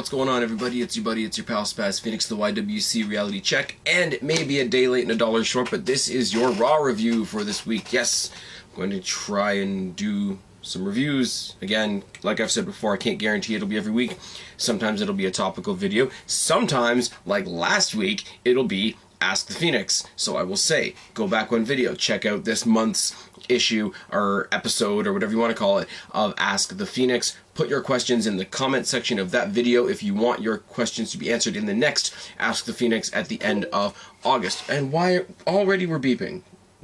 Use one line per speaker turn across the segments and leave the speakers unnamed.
What's going on, everybody? It's your buddy, it's your pal Spaz, Phoenix, the YWC Reality Check, and it may be a day late and a dollar short, but this is your Raw review for this week. Yes, I'm going to try and do some reviews. Again, like I've said before, I can't guarantee it'll be every week. Sometimes it'll be a topical video. Sometimes, like last week, it'll be Ask the Phoenix. So I will say, go back one video, check out this month's issue or episode or whatever you want to call it of Ask the Phoenix. Put your questions in the comment section of that video if you want your questions to be answered in the next Ask the Phoenix at the end of August. And why already we're beeping?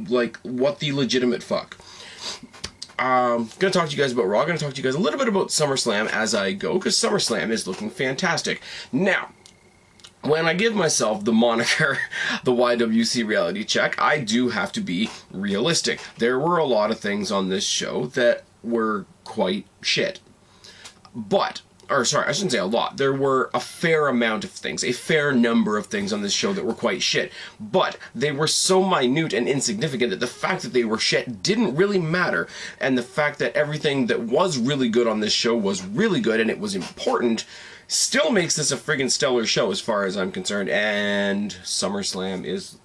Like, what the legitimate fuck? Gonna talk to you guys about Raw. Gonna talk to you guys a little bit about SummerSlam as I go, because SummerSlam is looking fantastic. Now, when I give myself the moniker, the YWC Reality Check, I do have to be realistic. There were a lot of things on this show that were quite shit. But, or sorry, I shouldn't say a lot. There were a fair amount of things, a fair number of things on this show that were quite shit. But they were so minute and insignificant that the fact that they were shit didn't really matter. And the fact that everything that was really good on this show was really good and it was important still makes this a friggin' stellar show as far as I'm concerned. And SummerSlam is,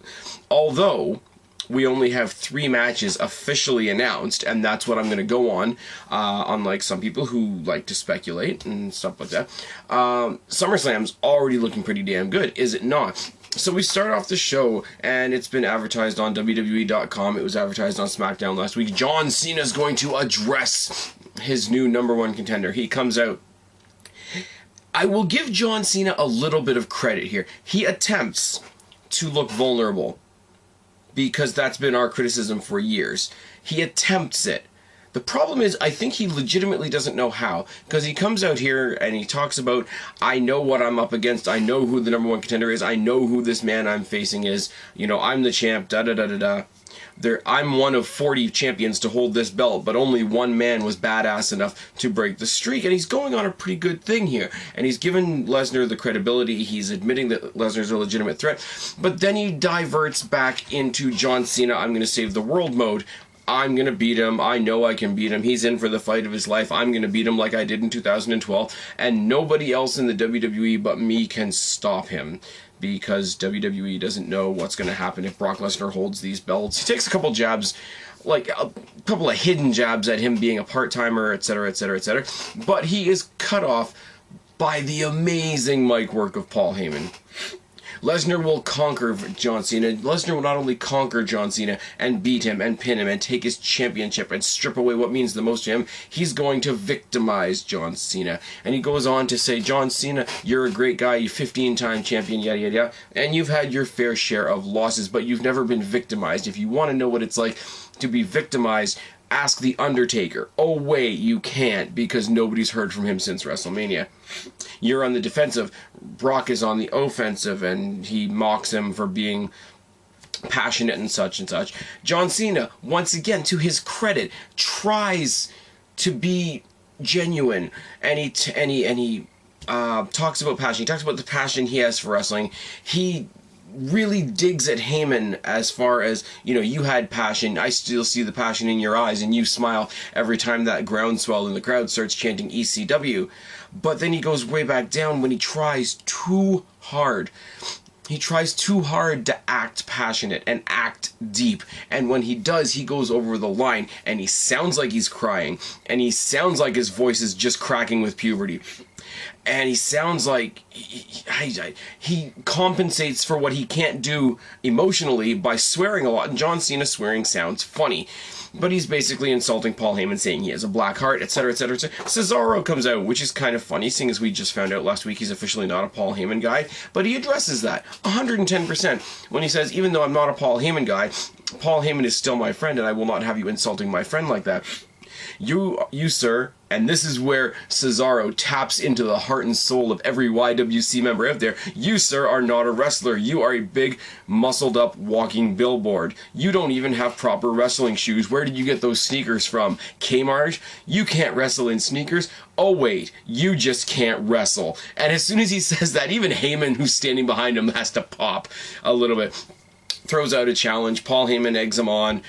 although we only have 3 matches officially announced, and that's what I'm going to go on, unlike some people who like to speculate and stuff like that. SummerSlam's already looking pretty damn good, is it not? So we start off the show, and it's been advertised on WWE.com. It was advertised on SmackDown last week. John Cena's going to address his new #1 contender. He comes out. I will give John Cena a little bit of credit here. He attempts to look vulnerable, because that's been our criticism for years. He attempts it. The problem is, I think he legitimately doesn't know how, because he comes out here and he talks about, I know what I'm up against, I know who the #1 contender is, I know who this man I'm facing is, you know, I'm the champ, da-da-da-da-da. I'm one of 40 champions to hold this belt, but only one man was badass enough to break the streak, and he's going on a pretty good thing here. And he's given Lesnar the credibility, he's admitting that Lesnar's a legitimate threat, but then he diverts back into John Cena, I'm going to save the world mode. I'm going to beat him, I know I can beat him, he's in for the fight of his life, I'm going to beat him like I did in 2012, and nobody else in the WWE but me can stop him. Because WWE doesn't know what's going to happen if Brock Lesnar holds these belts. He takes a couple jabs, like a couple of hidden jabs at him being a part-timer, etc., etc., etc. But he is cut off by the amazing mic work of Paul Heyman. Lesnar will conquer John Cena. Lesnar will not only conquer John Cena and beat him and pin him and take his championship and strip away what means the most to him, he's going to victimize John Cena. And he goes on to say, John Cena, you're a great guy, you're 15-time champion, yada yada yada, and you've had your fair share of losses, but you've never been victimized. If you want to know what it's like to be victimized, ask The Undertaker. Oh wait, you can't, because nobody's heard from him since WrestleMania. You're on the defensive, Brock is on the offensive, and he mocks him for being passionate and such and such. John Cena, once again, to his credit, tries to be genuine, and he talks about passion. He talks about the passion he has for wrestling. He really digs at Heyman as far as, you know, you had passion, I still see the passion in your eyes, and you smile every time that groundswell in the crowd starts chanting ECW. But then he goes way back down when he tries too hard. He tries too hard to act passionate and act deep. And when he does, he goes over the line, and he sounds like he's crying, and he sounds like his voice is just cracking with puberty. And he sounds like he compensates for what he can't do emotionally by swearing a lot. And John Cena swearing sounds funny. But he's basically insulting Paul Heyman, saying he has a black heart, etc., etc., etc. Cesaro comes out, which is kind of funny, seeing as we just found out last week he's officially not a Paul Heyman guy. But he addresses that 110% when he says, even though I'm not a Paul Heyman guy, Paul Heyman is still my friend, and I will not have you insulting my friend like that. You, sir, and this is where Cesaro taps into the heart and soul of every YWC member out there. You, sir, are not a wrestler. You are a big, muscled-up, walking billboard. You don't even have proper wrestling shoes. Where did you get those sneakers from? Kmart? You can't wrestle in sneakers? Oh, wait, you just can't wrestle. And as soon as he says that, even Heyman, who's standing behind him, has to pop a little bit. Throws out a challenge. Paul Heyman eggs him on.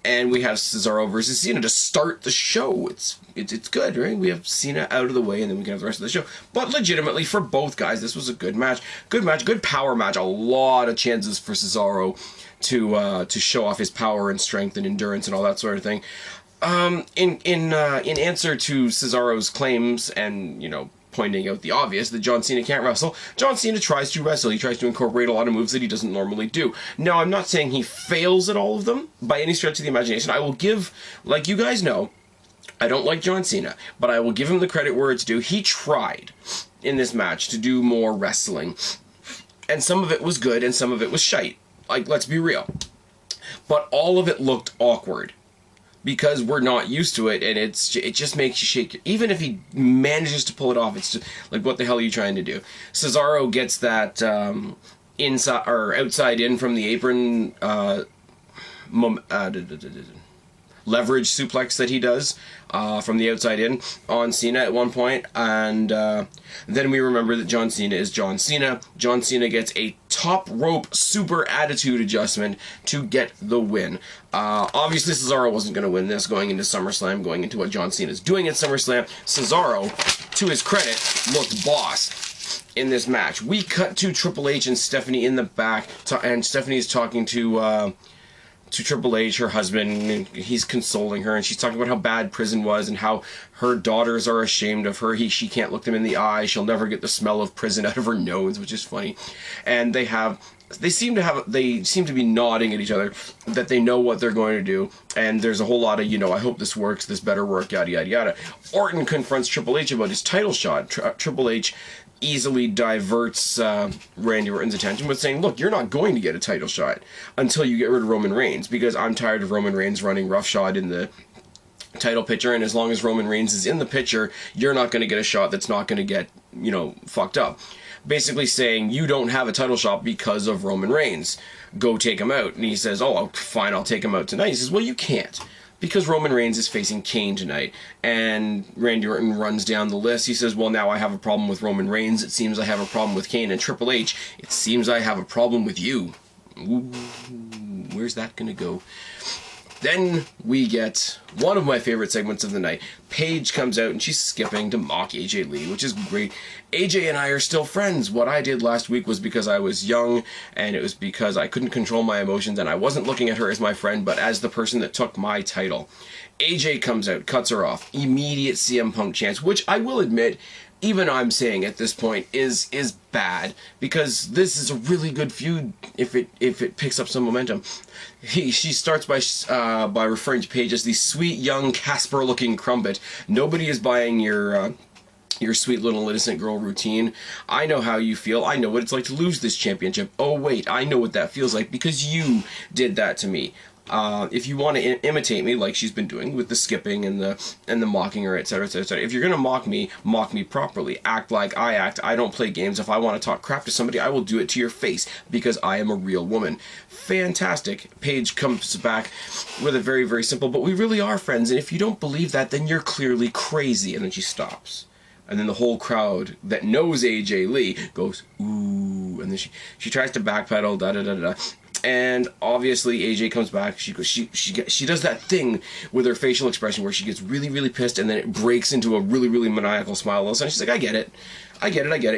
And we have Cesaro versus Cena to start the show. It's good, right? We have Cena out of the way, and then we can have the rest of the show. But legitimately, for both guys, this was a good match. Good power match. A lot of chances for Cesaro to show off his power and strength and endurance and all that sort of thing. In answer to Cesaro's claims and, you know, pointing out the obvious that John Cena can't wrestle, John Cena tries to wrestle. He tries to incorporate a lot of moves that he doesn't normally do. Now, I'm not saying he fails at all of them by any stretch of the imagination. I will give, like you guys know, I don't like John Cena, but I will give him the credit where it's due. He tried in this match to do more wrestling, and some of it was good and some of it was shite. Like, let's be real. But all of it looked awkward, because we're not used to it, and it just makes you shake. Even if he manages to pull it off, it's just like, what the hell are you trying to do? Cesaro gets that inside or outside in from the apron leverage suplex that he does from the outside in on Cena at one point, and then we remember that John Cena is John Cena. John Cena gets a top rope super attitude adjustment to get the win. Obviously Cesaro wasn't going to win this going into SummerSlam, going into what John Cena is doing at SummerSlam. Cesaro, to his credit, looked boss in this match. We cut to Triple H and Stephanie in the back, and Stephanie's talking to Triple H, her husband, and he's consoling her, and she's talking about how bad prison was and how her daughters are ashamed of her. She can't look them in the eye. She'll never get the smell of prison out of her nose, which is funny. And they seem to be nodding at each other that they know what they're going to do. And there's a whole lot of, you know, I hope this works, this better work, yada yada yada. Orton confronts Triple H about his title shot. Triple H easily diverts Randy Orton's attention with saying, look, you're not going to get a title shot until you get rid of Roman Reigns, because I'm tired of Roman Reigns running roughshod in the title picture, and as long as Roman Reigns is in the picture, you're not going to get a shot that's not going to get, you know, fucked up. Basically saying, you don't have a title shot because of Roman Reigns. Go take him out. And he says, oh, fine, I'll take him out tonight. He says, well, you can't, because Roman Reigns is facing Kane tonight. And Randy Orton runs down the list. He says, well, now I have a problem with Roman Reigns. It seems I have a problem with Kane. And Triple H, it seems I have a problem with you. Ooh, where's that going to go? Then we get one of my favorite segments of the night. Paige comes out and she's skipping to mock AJ Lee, which is great. AJ and I are still friends. What I did last week was because I was young, and it was because I couldn't control my emotions, and I wasn't looking at her as my friend, but as the person that took my title. AJ comes out, cuts her off. Immediate CM Punk chance, which I will admit, even I'm saying at this point, is bad, because this is a really good feud if it picks up some momentum. She starts by referring to Paige as the sweet young Casper-looking crumpet. Nobody is buying your sweet little innocent girl routine. I know how you feel. I know what it's like to lose this championship. Oh wait, I know what that feels like because you did that to me. If you want to imitate me, like she's been doing with the skipping and the mocking her, etc., etc. If you're gonna mock me properly. Act like I act. I don't play games. If I want to talk crap to somebody, I will do it to your face because I am a real woman. Fantastic. Paige comes back with a very, very simple, but we really are friends, and if you don't believe that, then you're clearly crazy. And then she stops. And then the whole crowd that knows AJ Lee goes, ooh, and then she tries to backpedal, da-da-da-da. And obviously AJ comes back. She does that thing with her facial expression where she gets really, really pissed, and then it breaks into a really, really maniacal smile all of a sudden. She's like, I get it.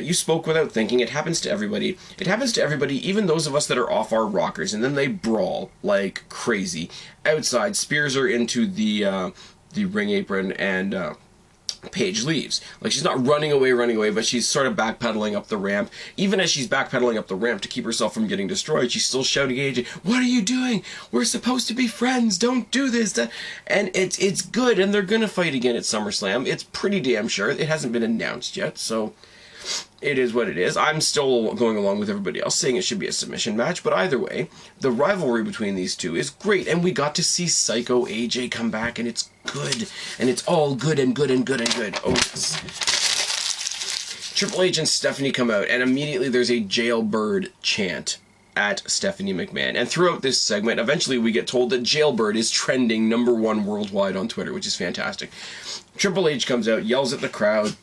You spoke without thinking. It happens to everybody. It happens to everybody, even those of us that are off our rockers. And then they brawl like crazy outside, spears her into the ring apron, and Paige leaves. Like, she's not running away, but she's sort of backpedaling up the ramp. Even as she's backpedaling up the ramp to keep herself from getting destroyed, she's still shouting at AJ, what are you doing? We're supposed to be friends. Don't do this. And it's good, and they're gonna fight again at SummerSlam. It's pretty damn sure. It hasn't been announced yet, so it is what it is. I'm still going along with everybody else, saying it should be a submission match, but either way, the rivalry between these two is great, and we got to see Psycho AJ come back, and it's good, and it's all good and good and good and good. Oh, yes. Triple H and Stephanie come out, and immediately there's a jailbird chant at Stephanie McMahon. And throughout this segment, eventually we get told that Jailbird is trending #1 worldwide on Twitter, which is fantastic. Triple H comes out, yells at the crowd.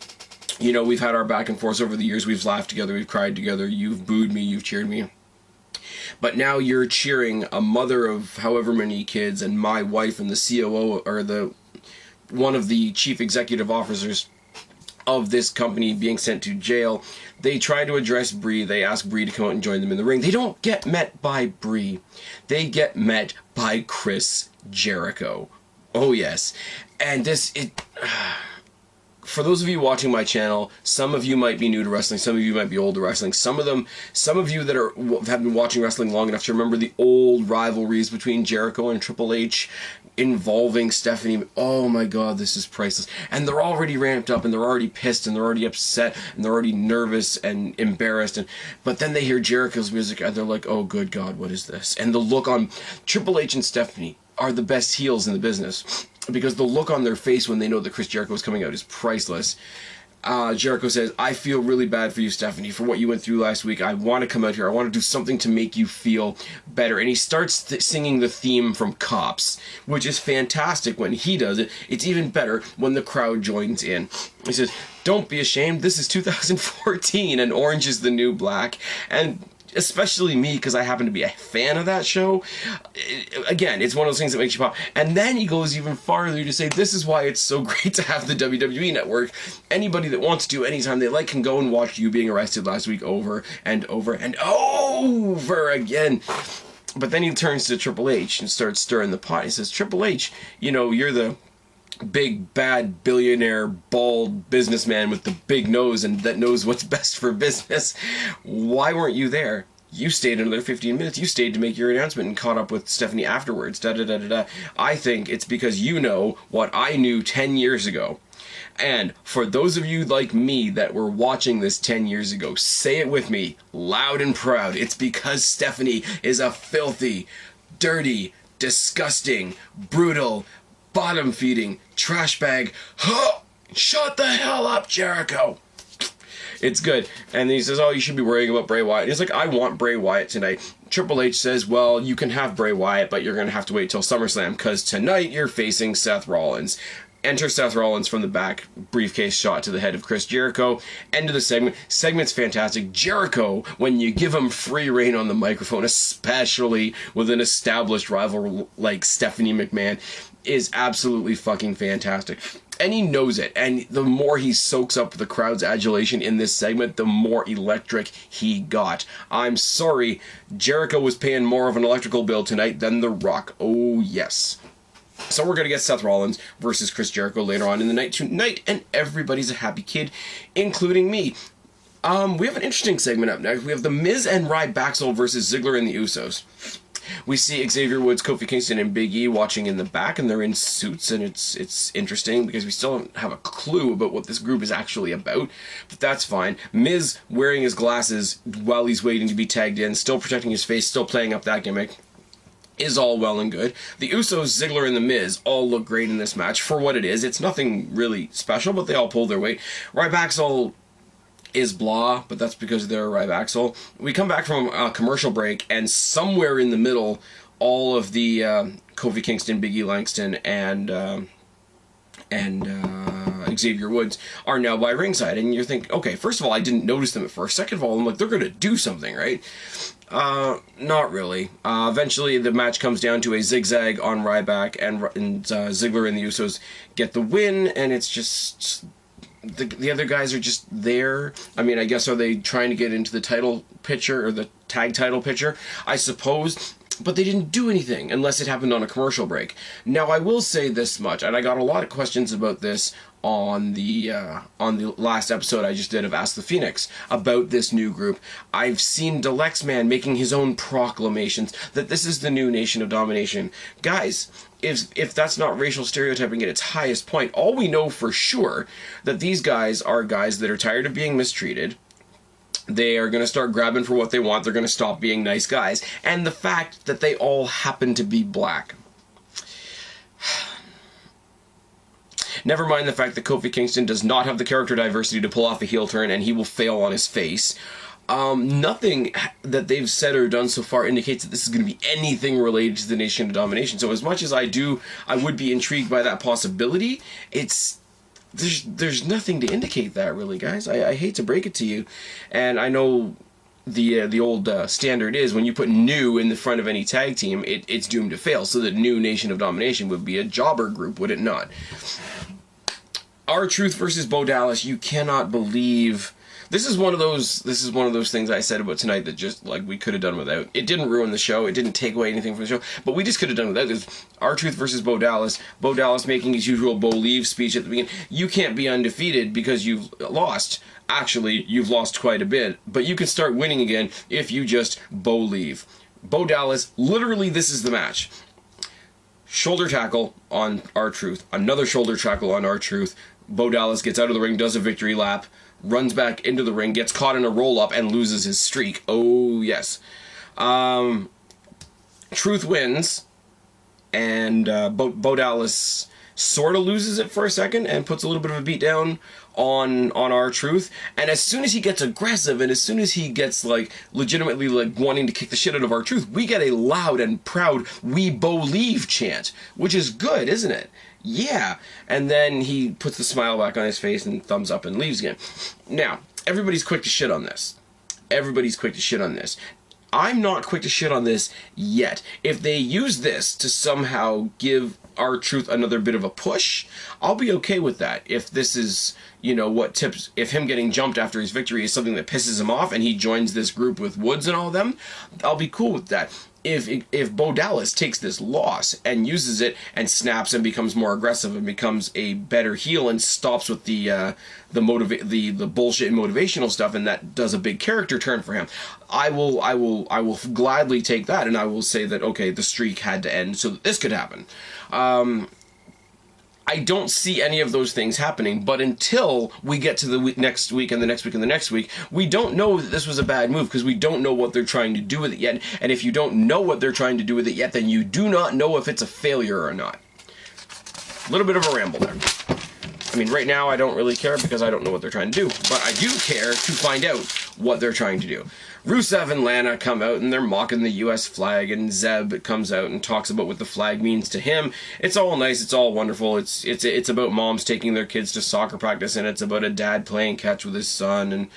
You know, we've had our back and forth over the years. We've laughed together. We've cried together. You've booed me. You've cheered me. But now you're cheering a mother of however many kids and my wife and the COO, or the one of the chief executive officers of this company, being sent to jail. They try to address Brie. They ask Brie to come out and join them in the ring. They don't get met by Brie. They get met by Chris Jericho. Oh yes. And for those of you watching my channel, some of you might be new to wrestling, some of you might be old to wrestling. Some of you that have been watching wrestling long enough to remember the old rivalries between Jericho and Triple H involving Stephanie. Oh my god, this is priceless. And they're already ramped up, and they're already pissed, and they're already upset, and they're already nervous and embarrassed. But then they hear Jericho's music, and they're like, oh good god, what is this? And the look on Triple H and Stephanie are the best heels in the business, because the look on their face when they know that Chris Jericho is coming out is priceless. Jericho says, I feel really bad for you, Stephanie, for what you went through last week. I want to come out here. I want to do something to make you feel better. And he starts singing the theme from Cops, which is fantastic when he does it. It's even better when the crowd joins in. He says, don't be ashamed. This is 2014, and orange is the new black. And especially me, because I happen to be a fan of that show. Again, it's one of those things that makes you pop. And then he goes even farther to say, this is why it's so great to have the WWE Network. Anybody that wants to, anytime they like, can go and watch you being arrested last week over and over and over again. But then he turns to Triple H and starts stirring the pot. He says, Triple H, you know, you're the big bad billionaire bald businessman with the big nose and that knows what's best for business. Why weren't you there? You stayed another 15 minutes. You stayed to make your announcement and caught up with Stephanie afterwards. Da da da da da. I think it's because you know what I knew 10 years ago. And for those of you like me that were watching this 10 years ago, say it with me, loud and proud. It's because Stephanie is a filthy, dirty, disgusting, brutal, bottom-feeding trash bag. Huh! Shut the hell up, Jericho! It's good. And then he says, oh, you should be worrying about Bray Wyatt. And he's like, I want Bray Wyatt tonight. Triple H says, well, you can have Bray Wyatt, but you're going to have to wait till SummerSlam, because tonight you're facing Seth Rollins. Enter Seth Rollins from the back, briefcase shot to the head of Chris Jericho. End of the segment. Segment's fantastic. Jericho, when you give him free reign on the microphone, especially with an established rival like Stephanie McMahon, is absolutely fucking fantastic. And he knows it. And the more he soaks up the crowd's adulation in this segment, the more electric he got. I'm sorry, Jericho was paying more of an electrical bill tonight than The Rock. Oh, yes. So we're going to get Seth Rollins versus Chris Jericho later on in the night tonight, and everybody's a happy kid, including me. We have an interesting segment up next. We have The Miz and Ryback versus Ziggler and the Usos. We see Xavier Woods, Kofi Kingston, and Big E watching in the back, and they're in suits, and it's interesting because we still don't have a clue about what this group is actually about, but that's fine. Miz wearing his glasses while he's waiting to be tagged in, still protecting his face, still playing up that gimmick, is all well and good. The Usos, Ziggler, and The Miz all look great in this match for what it is. It's nothing really special, but they all pull their weight. Ryback is blah, but that's because they're Ryback. We come back from a commercial break, and somewhere in the middle, all of the Kofi Kingston, Big E Langston, and Xavier Woods are now by ringside, and you're thinking, okay, first of all, I didn't notice them at first. Second of all, I'm like, they're going to do something, right? Not really. Eventually, the match comes down to a zigzag on Ryback, and Ziggler and the Usos get the win, and it's just... The other guys are just there. I mean, I guess, are they trying to get into the title picture, or the tag title picture? I suppose, but they didn't do anything, unless it happened on a commercial break. Now, I will say this much, and I got a lot of questions about this on the last episode I just did of Ask the Phoenix about this new group. I've seen Delexman making his own proclamations that this is the new Nation of Domination. Guys, if that's not racial stereotyping at its highest point, all we know for sure that these guys are guys that are tired of being mistreated. They are going to start grabbing for what they want. They're going to stop being nice guys. And the fact that they all happen to be black. Never mind the fact that Kofi Kingston does not have the character diversity to pull off a heel turn, and he will fail on his face. Nothing that they've said or done so far indicates that this is going to be anything related to the Nation of Domination. So as much as I would be intrigued by that possibility, there's nothing to indicate that, really, guys. I hate to break it to you, and I know the old standard is when you put new in the front of any tag team, it's doomed to fail. So the new Nation of Domination would be a jobber group, would it not? R-Truth versus Bo Dallas. You cannot believe. This is one of those things I said about tonight that just, like, we could have done without. It didn't ruin the show. It didn't take away anything from the show. But we just could have done without this. R-Truth versus Bo Dallas. Bo Dallas making his usual Bo leave speech at the beginning. You can't be undefeated because you've lost. Actually, you've lost quite a bit. But you can start winning again if you just Bo leave. Bo Dallas, literally this is the match. Shoulder tackle on R-Truth. Another shoulder tackle on R-Truth. Bo Dallas gets out of the ring, does a victory lap, runs back into the ring, gets caught in a roll-up, and loses his streak. Oh, yes. Truth wins, and Bo Dallas sort of loses it for a second and puts a little bit of a beat down on R-Truth. And as soon as he gets aggressive and as soon as he gets, like, legitimately, like, wanting to kick the shit out of R-Truth, we get a loud and proud "We Bo Leave" chant, which is good, isn't it? Yeah. And then he puts the smile back on his face and thumbs up and leaves again. Now, everybody's quick to shit on this. Everybody's quick to shit on this. I'm not quick to shit on this yet. If they use this to somehow give R-Truth another bit of a push, I'll be okay with that. If this is, you know, what tips, if him getting jumped after his victory is something that pisses him off and he joins this group with Woods and all of them, I'll be cool with that. If Bo Dallas takes this loss and uses it and snaps and becomes more aggressive and becomes a better heel and stops with the bullshit and motivational stuff, and that does a big character turn for him, I will gladly take that, and I will say that, okay, the streak had to end so that this could happen. I don't see any of those things happening, but until we get to the next week and the next week and the next week, we don't know that this was a bad move because we don't know what they're trying to do with it yet. And if you don't know what they're trying to do with it yet, then you do not know if it's a failure or not. A little bit of a ramble there. I mean, right now I don't really care because I don't know what they're trying to do, but I do care to find out what they're trying to do. Rusev and Lana come out and they're mocking the US flag, and Zeb comes out and talks about what the flag means to him. It's all nice, it's all wonderful. It's about moms taking their kids to soccer practice, and it's about a dad playing catch with his son, and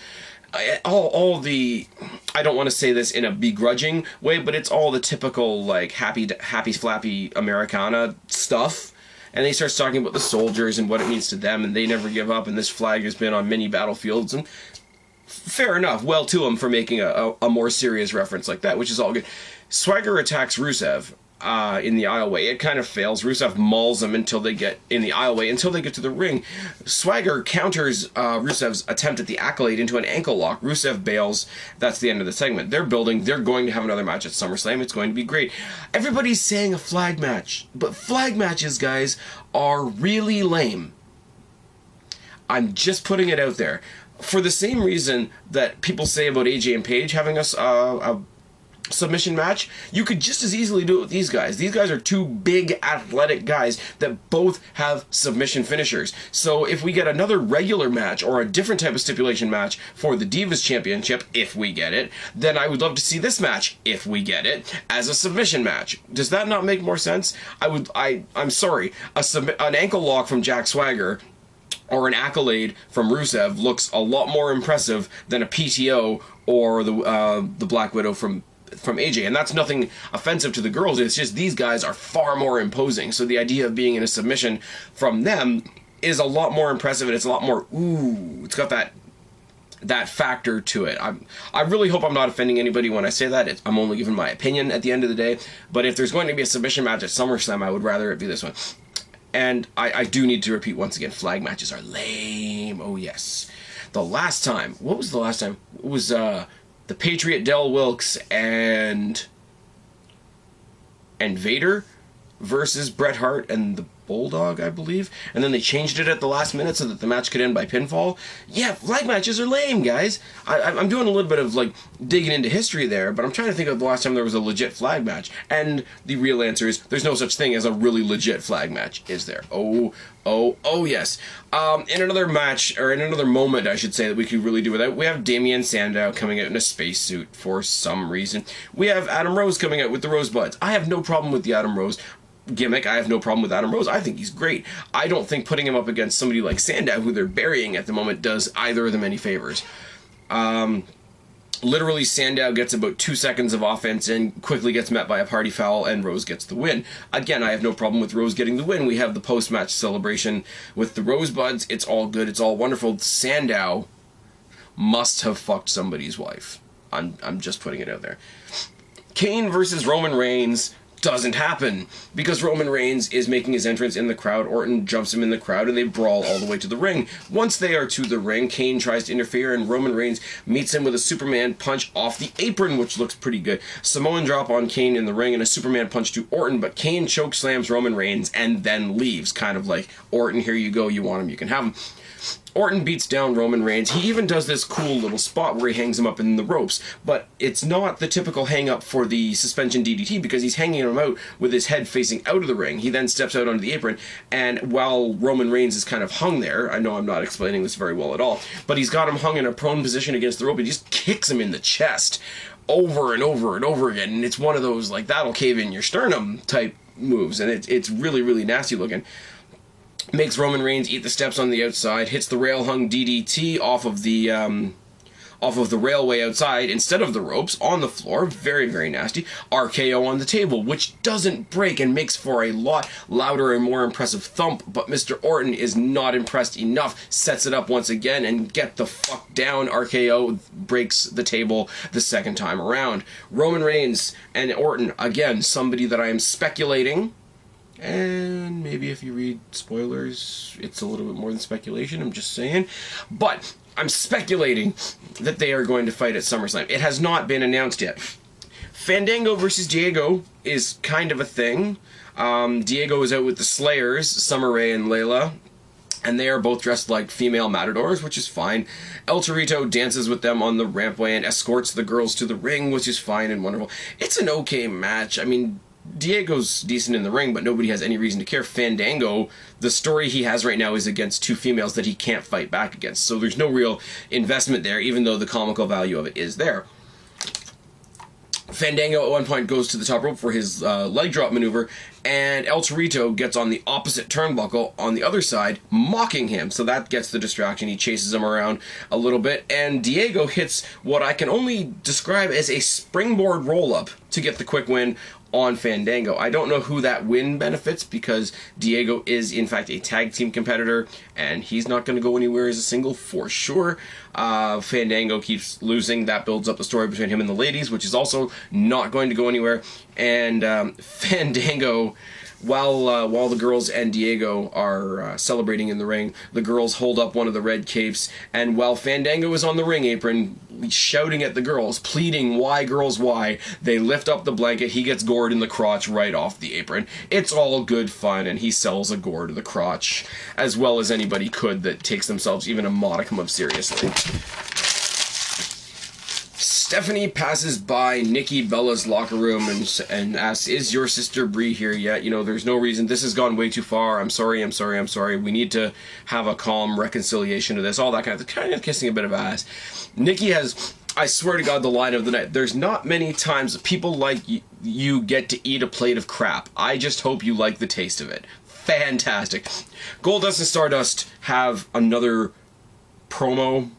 all the, I don't want to say this in a begrudging way, but it's all the typical, like, happy flappy Americana stuff. And he starts talking about the soldiers and what it means to them, and they never give up, and this flag has been on many battlefields, and fair enough, well to him for making a more serious reference like that, which is all good. Swagger attacks Rusev in the aisleway. It kind of fails. Rusev mauls him until they get in the aisleway, until they get to the ring. Swagger counters Rusev's attempt at the accolade into an ankle lock. Rusev bails. That's the end of the segment. They're building. They're going to have another match at SummerSlam. It's going to be great. Everybody's saying a flag match, but flag matches, guys, are really lame. I'm just putting it out there. For the same reason that people say about AJ and Paige having a submission match, you could just as easily do it with these guys. These guys are two big athletic guys that both have submission finishers. So if we get another regular match or a different type of stipulation match for the Divas Championship, if we get it, then I would love to see this match, if we get it, as a submission match. Does that not make more sense? I'm sorry, an ankle lock from Jack Swagger or an accolade from Rusev looks a lot more impressive than a PTO or the Black Widow from AJ. And that's nothing offensive to the girls. It's just these guys are far more imposing. So the idea of being in a submission from them is a lot more impressive, and it's a lot more, ooh, it's got that factor to it. I really hope I'm not offending anybody when I say that. I'm only giving my opinion at the end of the day. But if there's going to be a submission match at SummerSlam, I would rather it be this one. And I do need to repeat once again, flag matches are lame. Oh, yes. The last time, what was the last time? It was the Patriot Del Wilkes and Vader versus Bret Hart and the Bulldog, I believe. And then they changed it at the last minute so that the match could end by pinfall. Yeah, flag matches are lame, guys. I'm doing a little bit of, like, digging into history there, but I'm trying to think of the last time there was a legit flag match. And the real answer is there's no such thing as a really legit flag match, is there? Oh, yes. In another match, or in another moment, I should say, that we could really do without, we have Damian Sandow coming out in a spacesuit for some reason. We have Adam Rose coming out with the Rosebuds. I have no problem with the Adam Rose gimmick. I have no problem with Adam Rose. I think he's great. I don't think putting him up against somebody like Sandow, who they're burying at the moment, does either of them any favors. Literally, Sandow gets about 2 seconds of offense and quickly gets met by a party foul, and Rose gets the win. Again, I have no problem with Rose getting the win. We have the post-match celebration with the Rosebuds. It's all good. It's all wonderful. Sandow must have fucked somebody's wife. I'm just putting it out there. Kane versus Roman Reigns doesn't happen because Roman Reigns is making his entrance in the crowd. Orton jumps him in the crowd and they brawl all the way to the ring. Once they are to the ring, Kane tries to interfere and Roman Reigns meets him with a Superman punch off the apron, which looks pretty good. Samoan drop on Kane in the ring and a Superman punch to Orton, but Kane choke slams Roman Reigns and then leaves, kind of like, Orton, here you go, you want him, you can have him. Orton beats down Roman Reigns. He even does this cool little spot where he hangs him up in the ropes, but it's not the typical hang up for the suspension DDT because he's hanging him out with his head facing out of the ring. He then steps out onto the apron, and while Roman Reigns is kind of hung there, I know I'm not explaining this very well at all, but he's got him hung in a prone position against the rope. He just kicks him in the chest over and over and over again, and it's one of those, like, that'll cave in your sternum type moves, and it's really, really nasty looking. Makes Roman Reigns eat the steps on the outside, hits the rail-hung DDT off of the railway outside instead of the ropes on the floor. Very, very nasty. RKO on the table, which doesn't break and makes for a lot louder and more impressive thump, but Mr. Orton is not impressed enough, sets it up once again, and get the fuck down. RKO breaks the table the second time around. Roman Reigns and Orton, again, somebody that I am speculating, and maybe if you read spoilers, it's a little bit more than speculation, I'm just saying. But I'm speculating that they are going to fight at SummerSlam. It has not been announced yet. Fandango versus Diego is kind of a thing. Diego is out with the Slayers, Summer Rae and Layla, and they are both dressed like female matadors, which is fine. El Torito dances with them on the rampway and escorts the girls to the ring, which is fine and wonderful. It's an okay match. I mean, Diego's decent in the ring, but nobody has any reason to care. Fandango, the story he has right now is against two females that he can't fight back against, so there's no real investment there, even though the comical value of it is there. Fandango at one point goes to the top rope for his leg drop maneuver, and El Torito gets on the opposite turnbuckle on the other side, mocking him, so that gets the distraction. He chases him around a little bit, and Diego hits what I can only describe as a springboard roll-up to get the quick win on Fandango. I don't know who that win benefits because Diego is in fact a tag team competitor and he's not going to go anywhere as a single for sure. Fandango keeps losing. That builds up the story between him and the ladies, which is also not going to go anywhere. And Fandango, while the girls and Diego are celebrating in the ring, the girls hold up one of the red capes, and while Fandango is on the ring apron shouting at the girls, pleading, "Why, girls, why?" they lift up the blanket. He gets gored in the crotch right off the apron. It's all good fun, and he sells a gore to the crotch as well as anybody could that takes themselves even a modicum of seriously. Stephanie passes by Nikki Bella's locker room and asks, "Is your sister Brie here yet? You know, there's no reason. This has gone way too far. I'm sorry. We need to have a calm reconciliation to this." All that kind of kissing a bit of ass. Nikki has, I swear to God, the line of the night. There's not many times people like you get to eat a plate of crap. I just hope you like the taste of it. Fantastic. Goldust and Stardust have another promo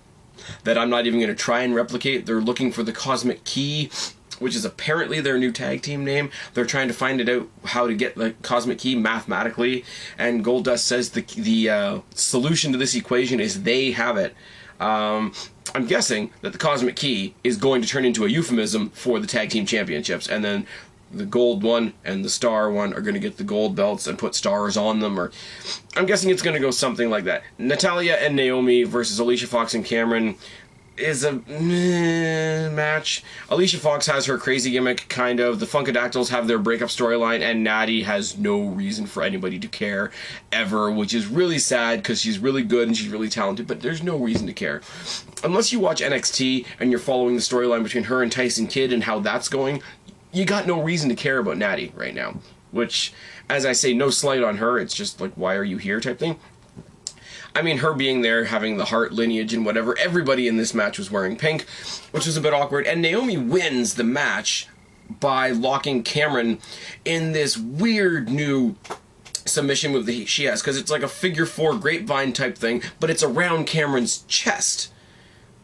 that I'm not even going to try and replicate. They're looking for the Cosmic Key, which is apparently their new tag team name. They're trying to find it out how to get the Cosmic Key mathematically, and Goldust says the solution to this equation is they have it. I'm guessing that the Cosmic Key is going to turn into a euphemism for the tag team championships, and then the gold one and the star one are going to get the gold belts and put stars on them, or I'm guessing it's going to go something like that. Natalya and Naomi versus Alicia Fox and Cameron is a match. Alicia Fox has her crazy gimmick, kind of. The Funkadactyls have their breakup storyline, and Natty has no reason for anybody to care ever, which is really sad because she's really good and she's really talented, but there's no reason to care. Unless you watch NXT and you're following the storyline between her and Tyson Kidd and how that's going, you got no reason to care about Natty right now. Which, as I say, no slight on her, it's just like, why are you here type thing. I mean, her being there, having the Hart lineage and whatever, everybody in this match was wearing pink, which was a bit awkward, and Naomi wins the match by locking Cameron in this weird new submission move that she has, because it's like a figure four grapevine type thing, but it's around Cameron's chest,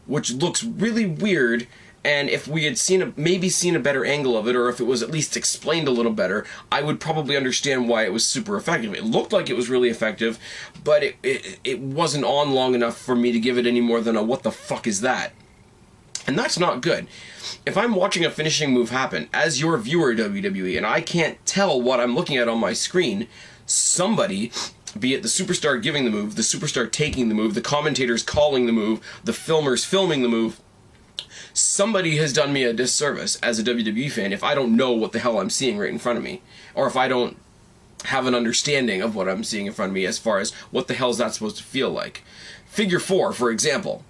which looks really weird, And if we had maybe seen a better angle of it, or if it was at least explained a little better, I would probably understand why it was super effective. It looked like it was really effective, but it wasn't on long enough for me to give it any more than a what the fuck is that? And that's not good. If I'm watching a finishing move happen, as your viewer, WWE, and I can't tell what I'm looking at on my screen, somebody, be it the superstar giving the move, the superstar taking the move, the commentators calling the move, the filmers filming the move, somebody has done me a disservice as a WWE fan if I don't know what the hell I'm seeing right in front of me, or if I don't have an understanding of what I'm seeing in front of me as far as what the hell is that supposed to feel like. Figure 4, for example.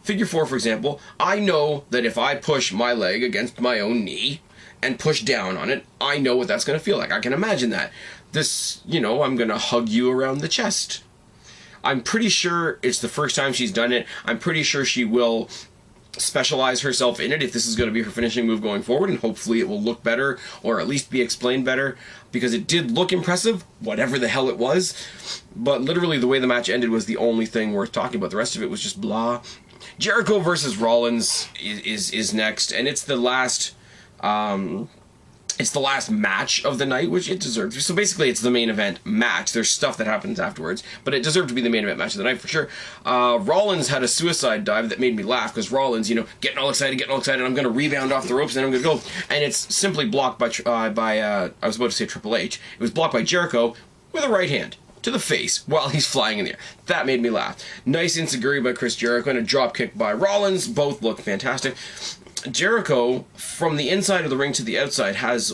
Figure 4, for example, I know that if I push my leg against my own knee and push down on it, I know what that's going to feel like. I can imagine that. This, you know, I'm going to hug you around the chest. I'm pretty sure it's the first time she's done it. I'm pretty sure she will specialize herself in it if this is going to be her finishing move going forward, and hopefully it will look better, or at least be explained better, because it did look impressive, whatever the hell it was, but literally the way the match ended was the only thing worth talking about. The rest of it was just blah. Jericho versus Rollins is next, and it's the last match of the night, which it deserves. So basically, it's the main event match. There's stuff that happens afterwards, but it deserved to be the main event match of the night for sure. Rollins had a suicide dive that made me laugh, because Rollins, you know, getting all excited, I'm going to rebound off the ropes, and I'm going to go, and it's simply blocked by I was about to say Triple H. It was blocked by Jericho with a right hand to the face while he's flying in the air. That made me laugh. Nice enziguri by Chris Jericho and a drop kick by Rollins. Both look fantastic. Jericho, from the inside of the ring to the outside, has,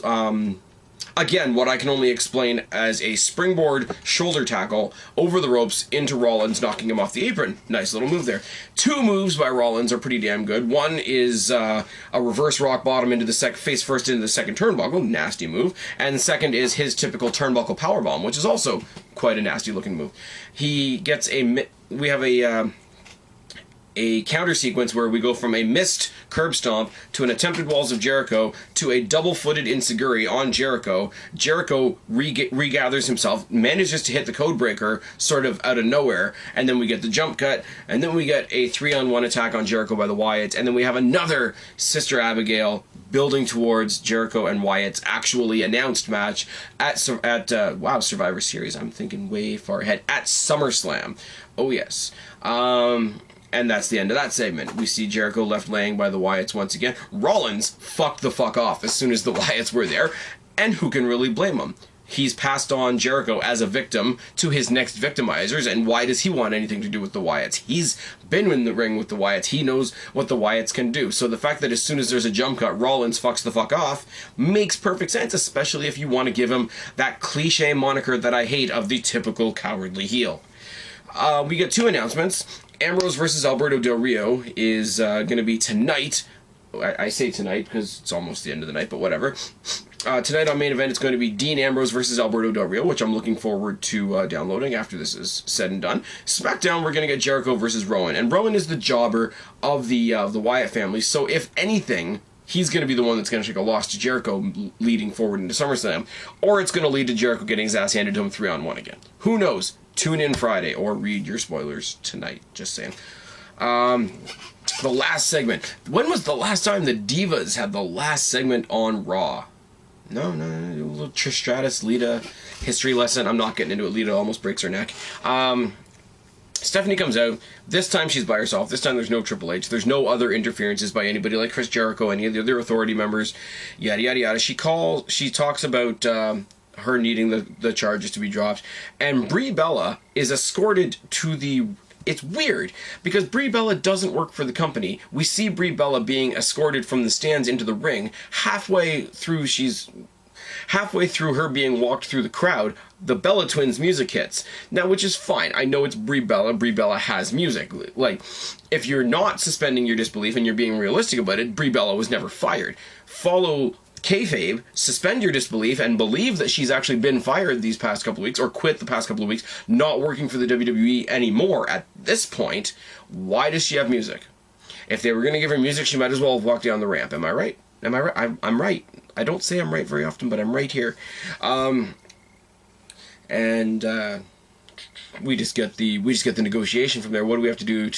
again, what I can only explain as a springboard shoulder tackle over the ropes into Rollins, knocking him off the apron. Nice little move there. 2 moves by Rollins are pretty damn good. One is a reverse rock bottom into the face first into the second turnbuckle, nasty move. And the second is his typical turnbuckle powerbomb, which is also quite a nasty looking move. He gets we have a counter sequence where we go from a missed curb stomp to an attempted Walls of Jericho to a double-footed enziguri on Jericho. Jericho regathers himself, manages to hit the code breaker sort of out of nowhere, and then we get the jump cut, and then we get a 3-on-1 attack on Jericho by the Wyatts, and then we have another Sister Abigail building towards Jericho and Wyatt's actually announced match at Survivor Series. I'm thinking way far ahead. At SummerSlam. Oh, yes. And that's the end of that segment. We see Jericho left laying by the Wyatts once again. Rollins fucked the fuck off as soon as the Wyatts were there, and who can really blame him? He's passed on Jericho as a victim to his next victimizers, and why does he want anything to do with the Wyatts? He's been in the ring with the Wyatts. He knows what the Wyatts can do. So the fact that as soon as there's a jump cut, Rollins fucks the fuck off makes perfect sense, especially if you want to give him that cliche moniker that I hate of the typical cowardly heel. We get 2 announcements. Ambrose versus Alberto Del Rio is going to be tonight. I say tonight because it's almost the end of the night, but whatever. Tonight on main event, it's going to be Dean Ambrose versus Alberto Del Rio, which I'm looking forward to downloading after this is said and done. SmackDown, we're going to get Jericho versus Rowan, and Rowan is the jobber of the Wyatt family. So if anything, he's going to be the one that's going to take a loss to Jericho leading forward into SummerSlam, or it's going to lead to Jericho getting his ass handed to him 3-on-1 again. Who knows? Tune in Friday, or read your spoilers tonight, just saying. The last segment. When was the last time the Divas had the last segment on Raw? No, a little Trish Stratus, Lita history lesson. I'm not getting into it. Lita almost breaks her neck. Stephanie comes out. This time she's by herself. This time there's no Triple H. There's no other interferences by anybody like Chris Jericho, any of the other Authority members, yada, yada, yada. She talks about her needing the charges to be dropped, and Brie Bella is escorted to the... It's weird, because Brie Bella doesn't work for the company. We see Brie Bella being escorted from the stands into the ring. Halfway through her being walked through the crowd, the Bella Twins music hits. Now, which is fine. I know it's Brie Bella. Brie Bella has music. Like, if you're not suspending your disbelief and you're being realistic about it, Brie Bella was never fired. Follow kayfabe, suspend your disbelief, and believe that she's actually been fired these past couple of weeks, or quit the past couple of weeks, not working for the WWE anymore at this point. Why does she have music? If they were going to give her music, she might as well have walked down the ramp. Am I right? Am I right? I'm right. I don't say I'm right very often, but I'm right here. We just get the negotiation from there. What do we have to do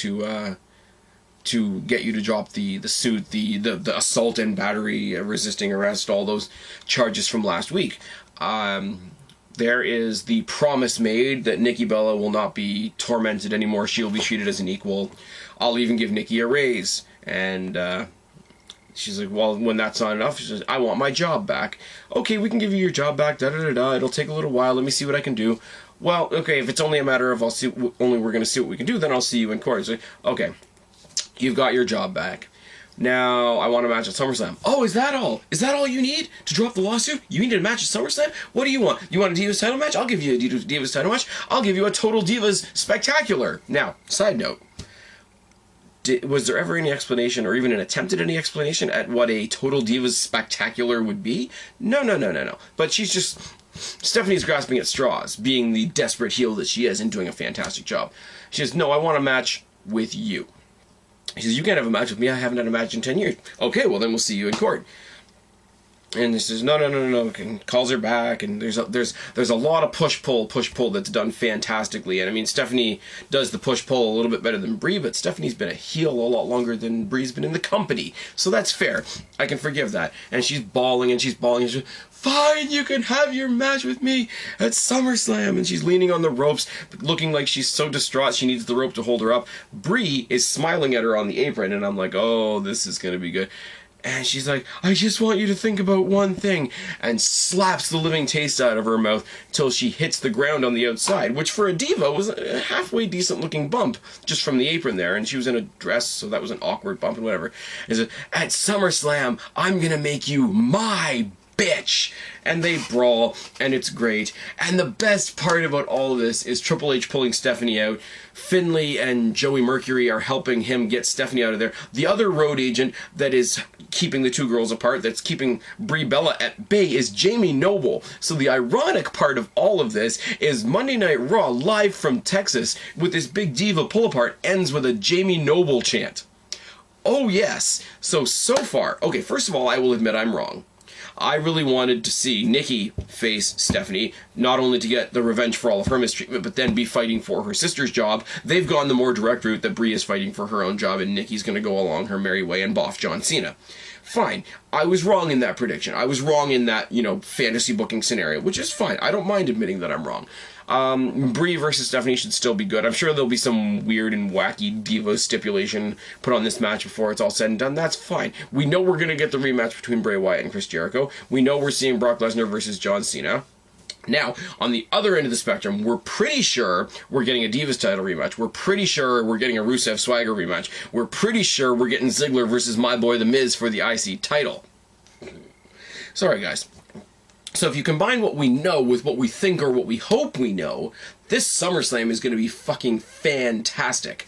to get you to drop the suit, the assault and battery, resisting arrest, all those charges from last week. There is the promise made that Nikki Bella will not be tormented anymore. She'll be treated as an equal. I'll even give Nikki a raise. And she's like, well, when that's not enough, she says, I want my job back. Okay, we can give you your job back, da-da-da-da. It'll take a little while. Let me see what I can do. Well, okay, if it's only a matter of we're going to see what we can do, then I'll see you in court. So, okay, you've got your job back. Now, I want a match at SummerSlam. Oh, is that all? Is that all you need to drop the lawsuit? You need a match at SummerSlam? What do you want? You want a Divas title match? I'll give you a Divas title match. I'll give you a Total Divas Spectacular. Now, side note. Was there ever any explanation, or even an attempt at any explanation, at what a Total Divas Spectacular would be? No. But Stephanie's grasping at straws, being the desperate heel that she is, and doing a fantastic job. She says, no, I want a match with you. He says, you can't have a match with me. I haven't had a match in 10 years. Okay, well, then we'll see you in court. And he says, no, and calls her back, and there's a lot of push-pull that's done fantastically. And I mean, Stephanie does the push-pull a little bit better than Brie, but Stephanie's been a heel a lot longer than Brie's been in the company. So that's fair. I can forgive that. And she's bawling, and she's fine, you can have your match with me at SummerSlam. And she's leaning on the ropes, looking like she's so distraught she needs the rope to hold her up. Brie is smiling at her on the apron, and I'm like, oh, this is going to be good. And she's like, I just want you to think about one thing, and slaps the living taste out of her mouth till she hits the ground on the outside, which for a diva was a halfway decent looking bump just from the apron there, and she was in a dress, so that was an awkward bump and whatever. And said, at SummerSlam, I'm gonna make you my bitch. And they brawl, and it's great. And the best part about all of this is Triple H pulling Stephanie out. Finlay and Joey Mercury are helping him get Stephanie out of there. The other road agent that is keeping the two girls apart, that's keeping Brie Bella at bay, is Jamie Noble. So the ironic part of all of this is Monday Night Raw, live from Texas, with this big diva pull-apart, ends with a Jamie Noble chant. Oh yes. So far, okay, first of all, I will admit I'm wrong. I really wanted to see Nikki face Stephanie, not only to get the revenge for all of her mistreatment, but then be fighting for her sister's job. They've gone the more direct route that Brie is fighting for her own job, and Nikki's going to go along her merry way and boff John Cena. Fine. I was wrong in that prediction. I was wrong in that, fantasy booking scenario, which is fine. I don't mind admitting that I'm wrong. Brie versus Stephanie should still be good. I'm sure there'll be some weird and wacky diva stipulation put on this match before it's all said and done. That's fine. We know we're going to get the rematch between Bray Wyatt and Chris Jericho. We know we're seeing Brock Lesnar versus John Cena. Now, on the other end of the spectrum, we're pretty sure we're getting a Divas title rematch. We're pretty sure we're getting a Rusev Swagger rematch. We're pretty sure we're getting Ziggler versus my boy The Miz for the IC title. Sorry, guys. So if you combine what we know with what we think or what we hope we know, this SummerSlam is going to be fucking fantastic.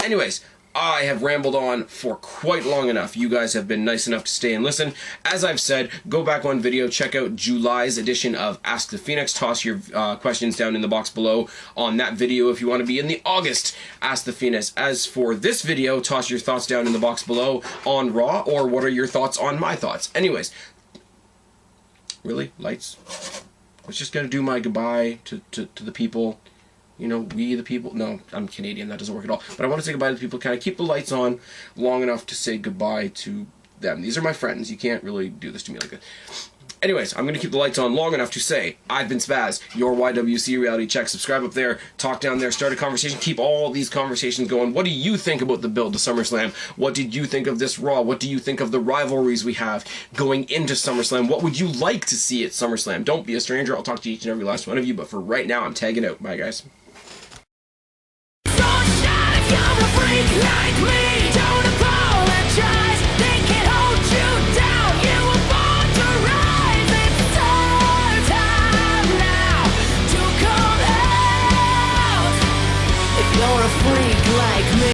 Anyways, I have rambled on for quite long enough. You guys have been nice enough to stay and listen. As I've said, go back on video, check out July's edition of Ask the Phoenix. Toss your questions down in the box below on that video if you want to be in the August Ask the Phoenix. As for this video, toss your thoughts down in the box below on Raw, or what are your thoughts on my thoughts. Anyways, really? Lights? I was just going to do my goodbye to the people. We the people. No, I'm Canadian. That doesn't work at all. But I want to say goodbye to the people. Kind of keep the lights on long enough to say goodbye to them. These are my friends. You can't really do this to me like that. Anyways, I'm going to keep the lights on long enough to say, I've been Spaz, your YWC Reality Check. Subscribe up there, talk down there, start a conversation, keep all these conversations going. What do you think about the build to SummerSlam? What did you think of this Raw? What do you think of the rivalries we have going into SummerSlam? What would you like to see at SummerSlam? Don't be a stranger. I'll talk to each and every last one of you, but for right now, I'm tagging out. Bye, guys.
You're a freak like me.